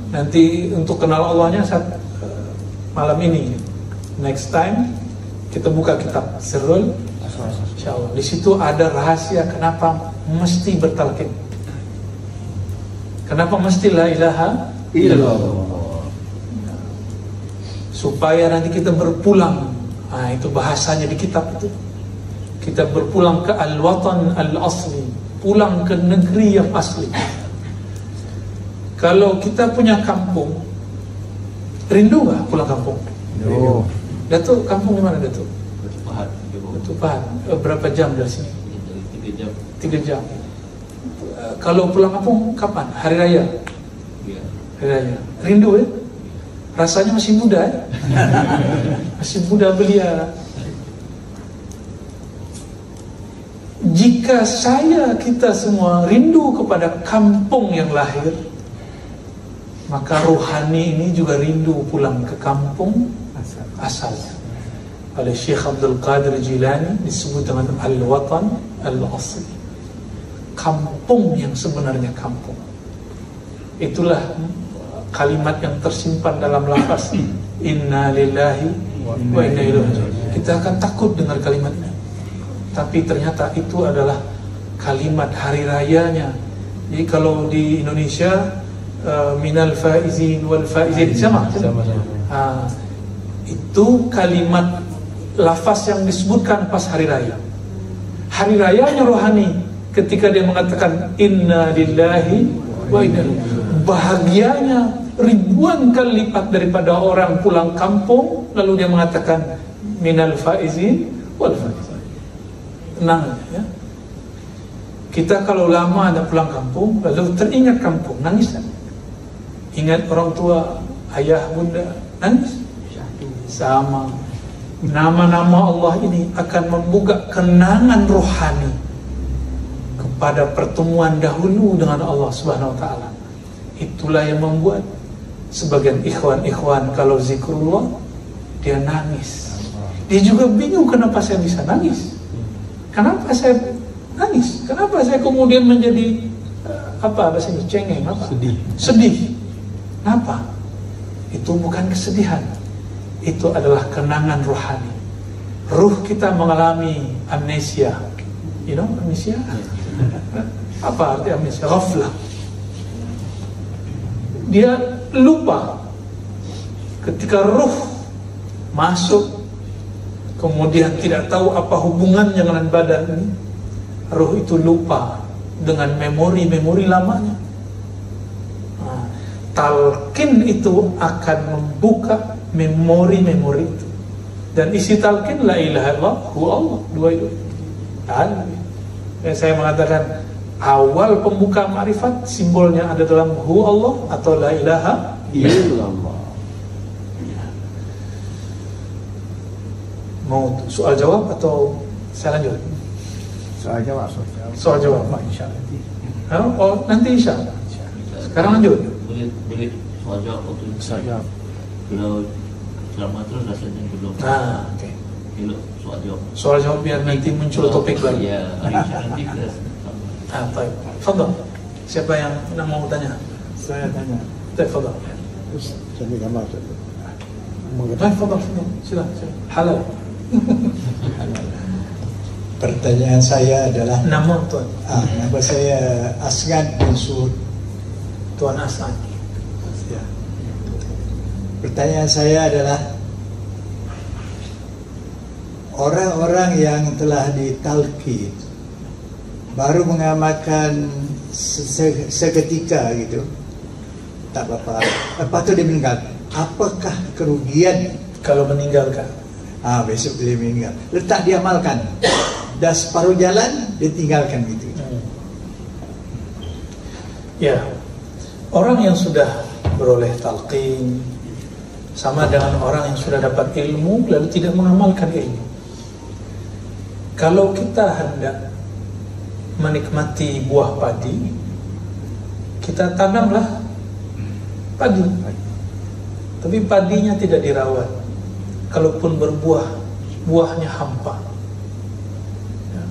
Nanti untuk kenal Allahnya saat malam ini. Next time kita buka kitab Sirrul, insyaallah. Di situ ada rahasia kenapa mesti bertalqin. Kenapa mesti la ilaha illallah? Supaya nanti kita berpulang. Nah, itu bahasanya di kitab itu. Kita berpulang ke al-watan al-asli, pulang ke negeri yang asli. Kalau kita punya kampung, rindu nggak pulang kampung? Rindu. Datuk, kampung di mana Datuk? Pahat. Datuk Pahat. Berapa jam dari sini? 3 jam. 3 jam. Kalau pulang kampung kapan? Hari Raya? Ya. Hari Raya. Rindu ya? Rasanya masih muda ya? Masih muda belia. Jika kita semua rindu kepada kampung yang lahir, maka rohani ini juga rindu pulang ke kampung asalnya. Oleh Syekh Abdul Qadir Jilani disebut dengan al-watan al-asli, kampung yang sebenarnya kampung. Itulah kalimat yang tersimpan dalam lafaz inna lillahi wa inna ilaihi raji'un. Kita akan takut dengar kalimat ini, tapi ternyata itu adalah kalimat hari rayanya. Jadi kalau di Indonesia minal faizin wal faizin sama. Itu kalimat lafaz yang disebutkan pas hari raya. Hari rayanya rohani ketika dia mengatakan inna lillahi wa inna ilaihi. Bahagianya ribuan kali lipat daripada orang pulang kampung lalu dia mengatakan minal faizin wal faizin. Tenang ya. Kita kalau lama ada pulang kampung lalu teringat kampung, nangis kan? Ingat orang tua, ayah, bunda, nangis. Sama. Nama-nama Allah ini akan membuka kenangan rohani kepada pertemuan dahulu dengan Allah Subhanahu wa taala. Itulah yang membuat sebagian ikhwan kalau zikrullah dia nangis. Dia juga bingung kenapa saya bisa nangis. Kenapa saya nangis? Kenapa saya kemudian menjadi apa bahasanya cengeng apa? Sedih. Kenapa? Itu bukan kesedihan. Itu adalah kenangan rohani. Ruh kita mengalami amnesia. You know amnesia? Apa arti amnesia? Ghaflah. Dia lupa. Ketika ruh masuk kemudian tidak tahu apa hubungannya dengan badan ini, ruh itu lupa dengan memori-memori lamanya. Talqin itu akan membuka memori-memori itu. Dan isi talqin la ilaha illallah hu Allah, dua itu. Dan saya mengatakan awal pembuka ma'rifat simbolnya ada dalam hu Allah atau la ilaha illallah. Mau soal jawab atau saya lanjut? Soal jawab. Soal jawab Pak insyaallah. Oh nanti insyaallah. Sekarang lanjut. Boleh soal jawab waktu Soal jawab. Kalau selama terus rasanya belum. Oke. Kalau soal jawab. Soal jawab biar nanti muncul topik baru. Ya, nanti kita. Baik. Fadhal. Siapa yang mau tanya? Saya tanya. Fadhal. Terus jadi gambar. Baik, fadhal. Silakan. Halal. Pertanyaan saya adalah Nama tuan. nama saya Asgad bin Suud. Tuan Asad. Ya. Pertanyaan saya adalah orang-orang yang telah ditalqin baru mengamalkan seketika gitu, tak apa-apa, lepas itu dia meninggal, apakah kerugian Kalau meninggalkan? besok dia meninggal, letak diamalkan, dah separuh jalan dia tinggalkan gitu. Ya, orang yang sudah beroleh talqin sama dengan orang yang sudah dapat ilmu lalu tidak mengamalkan ilmu. Kalau kita hendak menikmati buah padi, kita tanamlah padi, tapi padinya tidak dirawat. Kalaupun berbuah, buahnya hampa. Ya.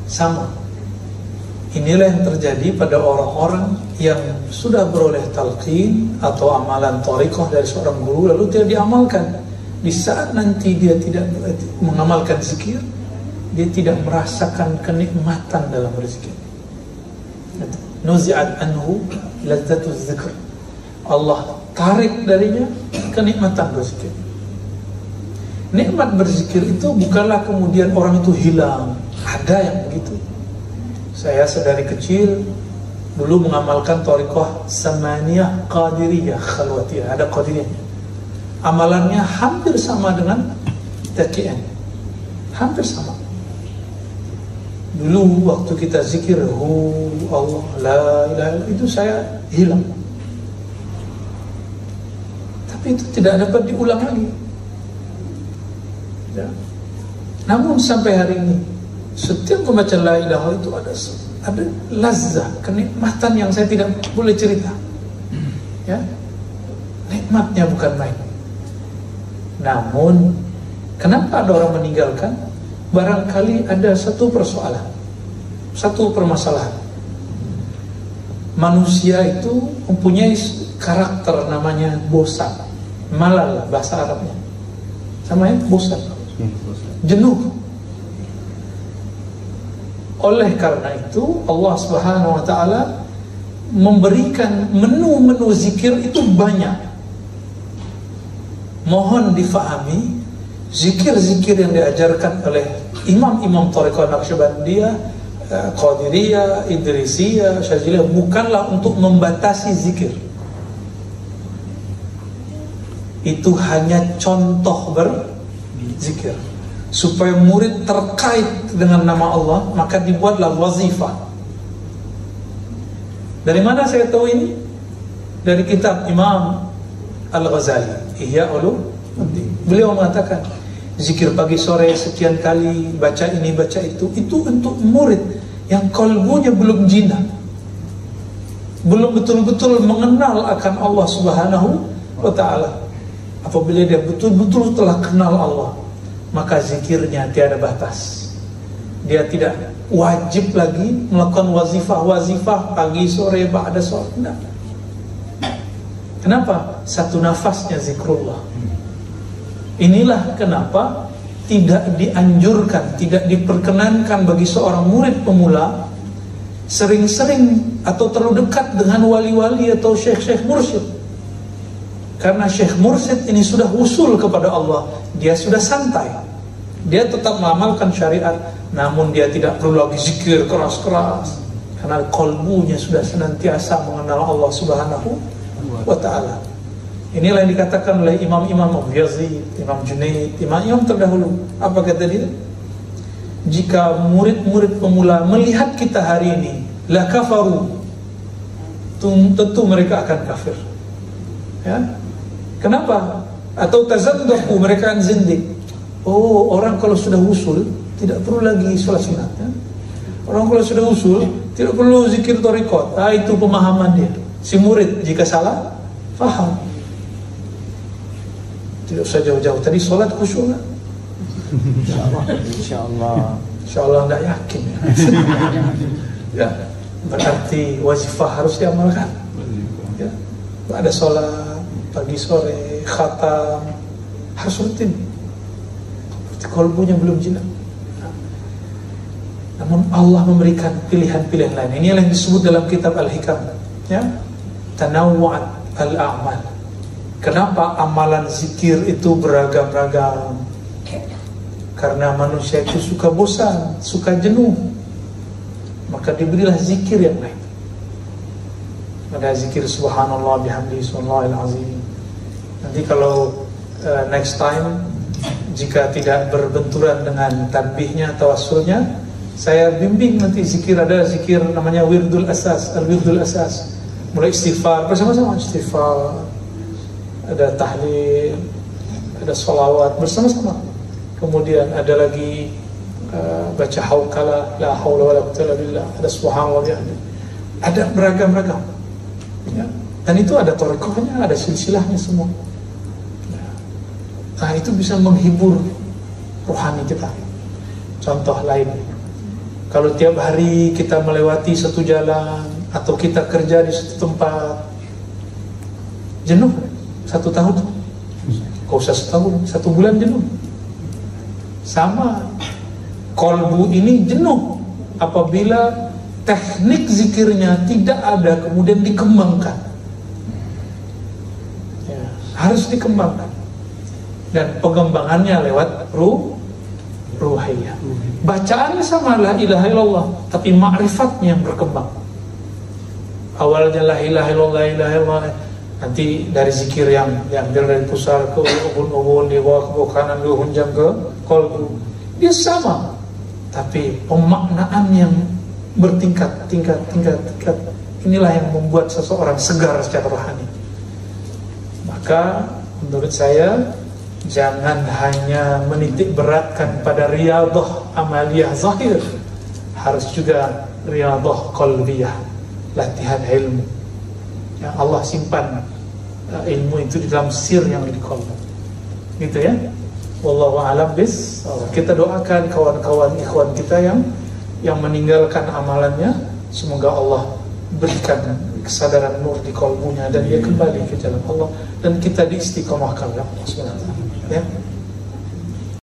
Sama. Inilah yang terjadi pada orang-orang yang sudah beroleh talqin atau amalan thariqah dari seorang guru lalu tidak diamalkan. Di saat nanti dia tidak mengamalkan zikir, dia tidak merasakan kenikmatan dalam berzikir. Nuzi'at anhu lazzatuz zikr. Allah tarik darinya kenikmatan berzikir. Nikmat berzikir itu bukanlah kemudian orang itu hilang. Ada yang begitu. Saya sedari kecil dulu mengamalkan thariqah samaniyah qadiriyah khalwatiyah, ada qadiriyahnya. Amalannya hampir sama dengan TKN, hampir sama. Dulu waktu kita zikir Allah la ilaha illallah, itu saya hilang. Tapi itu tidak dapat diulang lagi ya. Namun sampai hari ini setiap membaca la ilaha itu ada lazah, kenikmatan yang saya tidak boleh cerita ya. Nikmatnya bukan main. Namun kenapa ada orang meninggalkan? Barangkali ada satu persoalan, satu permasalahan. Manusia itu mempunyai karakter namanya bosan, malal bahasa Arabnya, sama ya, bosan, jenuh. Oleh karena itu Allah Subhanahu wa ta'ala memberikan menu-menu zikir itu banyak. Mohon difahami, zikir-zikir yang diajarkan oleh imam-imam thariqah Naqsyabandiyah, Qadiriyah, Idrisiyah, Syadziliyah bukanlah untuk membatasi zikir. Itu hanya contoh berzikir. Supaya murid terkait dengan nama Allah, maka dibuatlah wazifah. Dari mana saya tahu ini? Dari kitab Imam Al-Ghazali, Ihya Ulumuddin. Beliau mengatakan, zikir pagi sore sekian kali, baca ini baca itu untuk murid yang kalbunya belum jinak, belum betul-betul mengenal akan Allah Subhanahu wa ta'ala. Apabila dia betul-betul telah kenal Allah, maka zikirnya tiada batas. Dia tidak wajib lagi melakukan wazifah pagi sore ba'da sholat. Tidak. Kenapa? Satu nafasnya zikrullah. Inilah kenapa tidak dianjurkan, tidak diperkenankan bagi seorang murid pemula sering-sering atau terlalu dekat dengan wali-wali atau syekh-syekh mursyid. Karena syekh mursyid ini sudah usul kepada Allah, dia sudah santai, dia tetap mengamalkan syariat, namun dia tidak perlu lagi zikir keras-keras karena kalbunya sudah senantiasa mengenal Allah Subhanahu wa ta'ala. Inilah yang dikatakan oleh imam-imam Abu Yazid, Imam Junaid, imam-imam terdahulu. Apa kata dia? Jika murid-murid pemula melihat kita hari ini, la kafaru, tentu mereka akan kafir ya. Kenapa? Atau tazandaku, mereka akan zindik. Oh, orang kalau sudah usul tidak perlu lagi sholat sunat ya? Orang kalau sudah usul tidak perlu zikir thariqat. Itu pemahaman dia. Si murid jika salah, faham. Tidak usah jauh-jauh. Tadi sholat khusyuk kan? Insyaallah enggak yakin ya. Ya, berarti wazifah harus diamalkan ya. Ada sholat pagi sore, khatam, harus rutin. Kalbunya belum jinak. Namun Allah memberikan pilihan-pilihan lain. Ini yang disebut dalam kitab Al-Hikam ya, tanawwu'at al-a'mal. Kenapa amalan zikir itu beragam-ragam? Karena manusia itu suka bosan, suka jenuh, maka diberilah zikir yang lain. Ada zikir subhanallah bihamdihi subhanallahil azim. Nanti kalau next time jika tidak berbenturan dengan tasbihnya atau tawassulnya, saya bimbing nanti zikir. Ada zikir namanya wirdul asas, al-wirdul asas. Mulai istighfar, bersama-sama istighfar, ada tahlil, ada sholawat bersama-sama. Kemudian ada lagi baca hauqala, la haula wala quwwata illa billah, ada subhanallah bihamdihi. Ada beragam-ragam ya. Dan itu ada thariqahnya, ada silsilahnya semua. Nah, itu bisa menghibur rohani kita. Contoh lain, Kalau tiap hari kita melewati satu jalan atau kita kerja di satu tempat, jenuh 1 tahun. Kau usah 1 tahun, 1 bulan jenuh. Sama, kolbu ini jenuh apabila teknik zikirnya tidak ada kemudian dikembangkan. Ya, harus dikembangkan. Dan pengembangannya lewat ruhiyah. Bacaannya sama la ilaha illallah, tapi ma'rifatnya yang berkembang. Awalnya la ilaha illallah, la ilaha illallah, nanti dari zikir yang diambil dari pusar ke ubun-ubun, di bawah ke kanan, ke hunjang ke kolbu, dia sama, tapi pemaknaan yang bertingkat. Inilah yang membuat seseorang segar secara rohani. Maka menurut saya, jangan hanya menitik beratkan pada riyadhah amaliyah zahir, harus juga riyadhah qalbiyah, latihan ilmu. Ya, Allah simpan ilmu itu di dalam sir yang di qalb. Gitu ya. Wallahu a'lam bis. Kita doakan kawan-kawan ikhwan kita yang meninggalkan amalannya, semoga Allah berikan kesadaran nur di qalbunya dan dia kembali ke jalan Allah dan kita diistiqomahkan oleh Allah Subhanahu wa taala. Ya.